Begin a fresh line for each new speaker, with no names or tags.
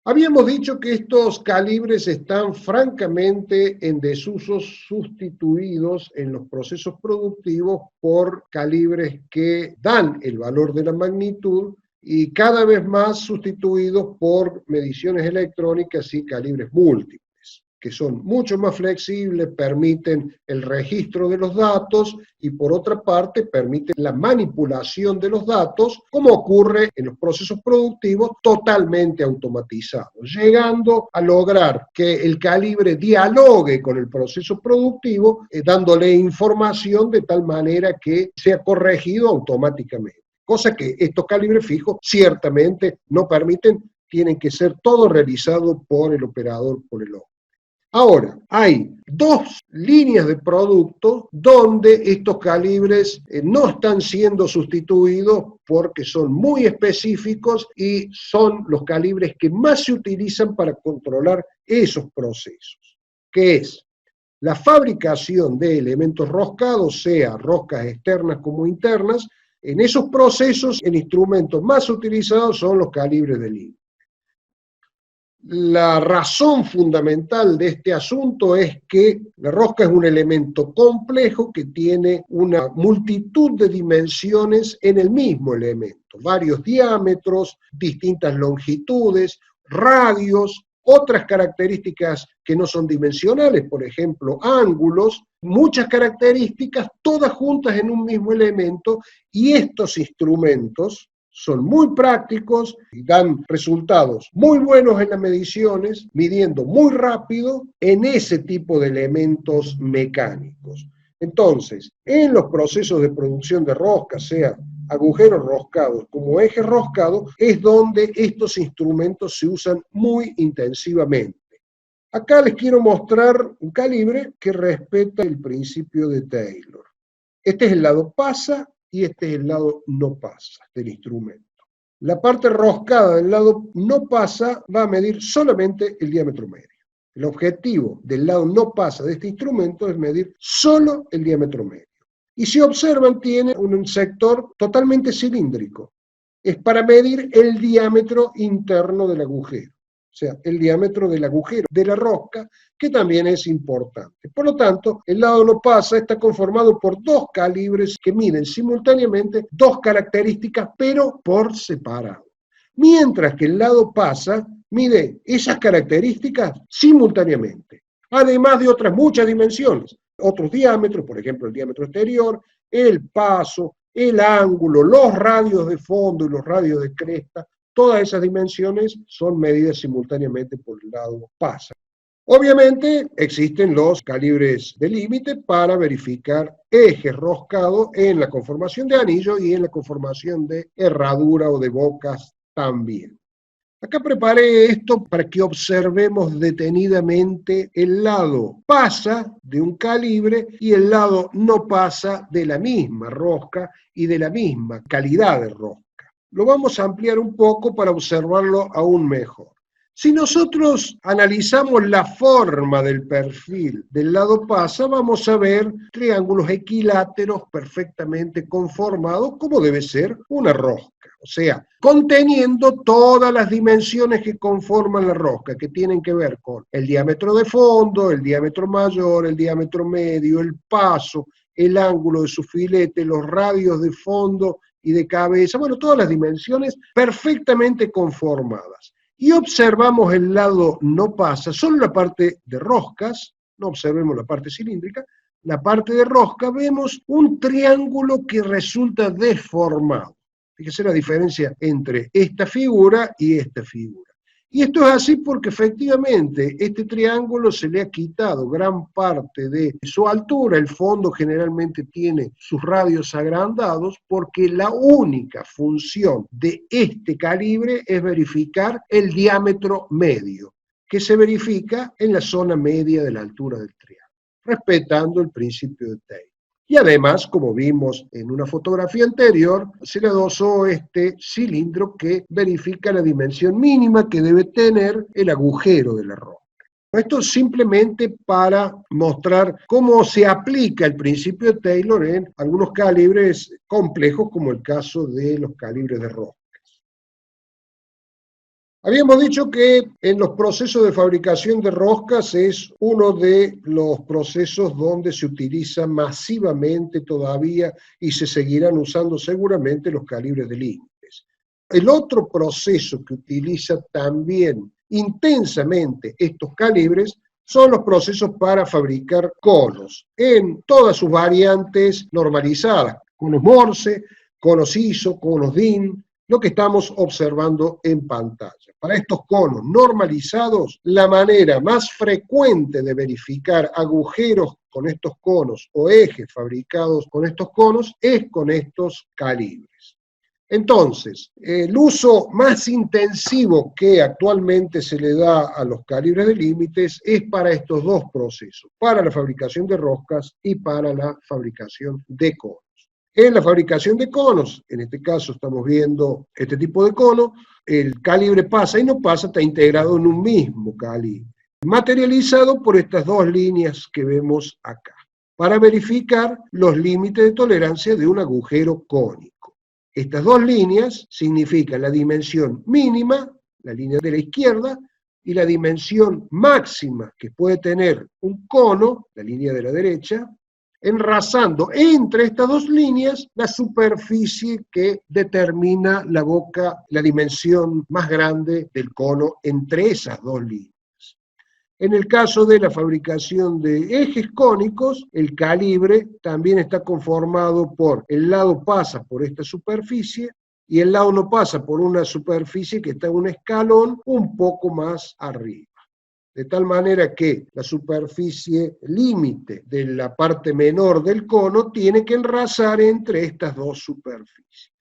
Habíamos dicho que estos calibres están francamente en desuso, sustituidos en los procesos productivos por calibres que dan el valor de la magnitud y cada vez más sustituidos por mediciones electrónicas y calibres múltiples, que son mucho más flexibles, permiten el registro de los datos y por otra parte permiten la manipulación de los datos, como ocurre en los procesos productivos totalmente automatizados, llegando a lograr que el calibre dialogue con el proceso productivo, dándole información de tal manera que sea corregido automáticamente. Cosa que estos calibres fijos ciertamente no permiten, tienen que ser todo realizado por el operador, por el hombre. Ahora, hay dos líneas de producto donde estos calibres no están siendo sustituidos porque son muy específicos y son los calibres que más se utilizan para controlar esos procesos, que es la fabricación de elementos roscados, sea roscas externas como internas. En esos procesos, el instrumento más utilizado son los calibres de límite. La razón fundamental de este asunto es que la rosca es un elemento complejo que tiene una multitud de dimensiones en el mismo elemento, varios diámetros, distintas longitudes, radios, otras características que no son dimensionales, por ejemplo, ángulos, muchas características todas juntas en un mismo elemento, y estos instrumentos son muy prácticos y dan resultados muy buenos en las mediciones, midiendo muy rápido en ese tipo de elementos mecánicos. Entonces, en los procesos de producción de roscas, sea agujeros roscados como ejes roscados, es donde estos instrumentos se usan muy intensivamente. Acá les quiero mostrar un calibre que respeta el principio de Taylor. Este es el lado pasa y este es el lado no pasa del instrumento. La parte roscada del lado no pasa va a medir solamente el diámetro medio. El objetivo del lado no pasa de este instrumento es medir solo el diámetro medio. Y si observan, tiene un sector totalmente cilíndrico. Es para medir el diámetro interno del agujero. O sea, el diámetro del agujero de la rosca, que también es importante. Por lo tanto, el lado no pasa está conformado por dos calibres que miden simultáneamente dos características, pero por separado. Mientras que el lado pasa mide esas características simultáneamente, además de otras muchas dimensiones, otros diámetros, por ejemplo, el diámetro exterior, el paso, el ángulo, los radios de fondo y los radios de cresta. Todas esas dimensiones son medidas simultáneamente por el lado pasa. Obviamente existen los calibres de límite para verificar ejes roscados en la conformación de anillo y en la conformación de herradura o de bocas también. Acá preparé esto para que observemos detenidamente el lado pasa de un calibre y el lado no pasa de la misma rosca y de la misma calidad de rosca. Lo vamos a ampliar un poco para observarlo aún mejor. Si nosotros analizamos la forma del perfil del lado pasa, vamos a ver triángulos equiláteros perfectamente conformados, como debe ser una rosca. O sea, conteniendo todas las dimensiones que conforman la rosca, que tienen que ver con el diámetro de fondo, el diámetro mayor, el diámetro medio, el paso, el ángulo de su filete, los radios de fondo y de cabeza, bueno, todas las dimensiones perfectamente conformadas. Y observamos el lado no pasa, solo la parte de roscas, no observemos la parte cilíndrica, la parte de rosca, vemos un triángulo que resulta deformado. Fíjese la diferencia entre esta figura y esta figura. Y esto es así porque efectivamente este triángulo se le ha quitado gran parte de su altura, el fondo generalmente tiene sus radios agrandados porque la única función de este calibre es verificar el diámetro medio, que se verifica en la zona media de la altura del triángulo, respetando el principio de Taylor. Y además, como vimos en una fotografía anterior, se le adosó este cilindro que verifica la dimensión mínima que debe tener el agujero de la rosca. Esto simplemente para mostrar cómo se aplica el principio de Taylor en algunos calibres complejos, como el caso de los calibres de rosca. Habíamos dicho que en los procesos de fabricación de roscas es uno de los procesos donde se utiliza masivamente todavía y se seguirán usando seguramente los calibres de límites. El otro proceso que utiliza también intensamente estos calibres son los procesos para fabricar conos en todas sus variantes normalizadas, conos Morse, conos ISO, conos DIN, lo que estamos observando en pantalla. Para estos conos normalizados, la manera más frecuente de verificar agujeros con estos conos o ejes fabricados con estos conos es con estos calibres. Entonces, el uso más intensivo que actualmente se le da a los calibres de límites es para estos dos procesos, para la fabricación de roscas y para la fabricación de conos. En la fabricación de conos, en este caso estamos viendo este tipo de cono, el calibre pasa y no pasa, está integrado en un mismo calibre, materializado por estas dos líneas que vemos acá, para verificar los límites de tolerancia de un agujero cónico. Estas dos líneas significan la dimensión mínima, la línea de la izquierda, y la dimensión máxima que puede tener un cono, la línea de la derecha, enrazando entre estas dos líneas la superficie que determina la boca, la dimensión más grande del cono entre esas dos líneas. En el caso de la fabricación de ejes cónicos, el calibre también está conformado por el lado pasa por esta superficie y el lado no pasa por una superficie que está en un escalón un poco más arriba. De tal manera que la superficie límite de la parte menor del cono tiene que enrazar entre estas dos superficies.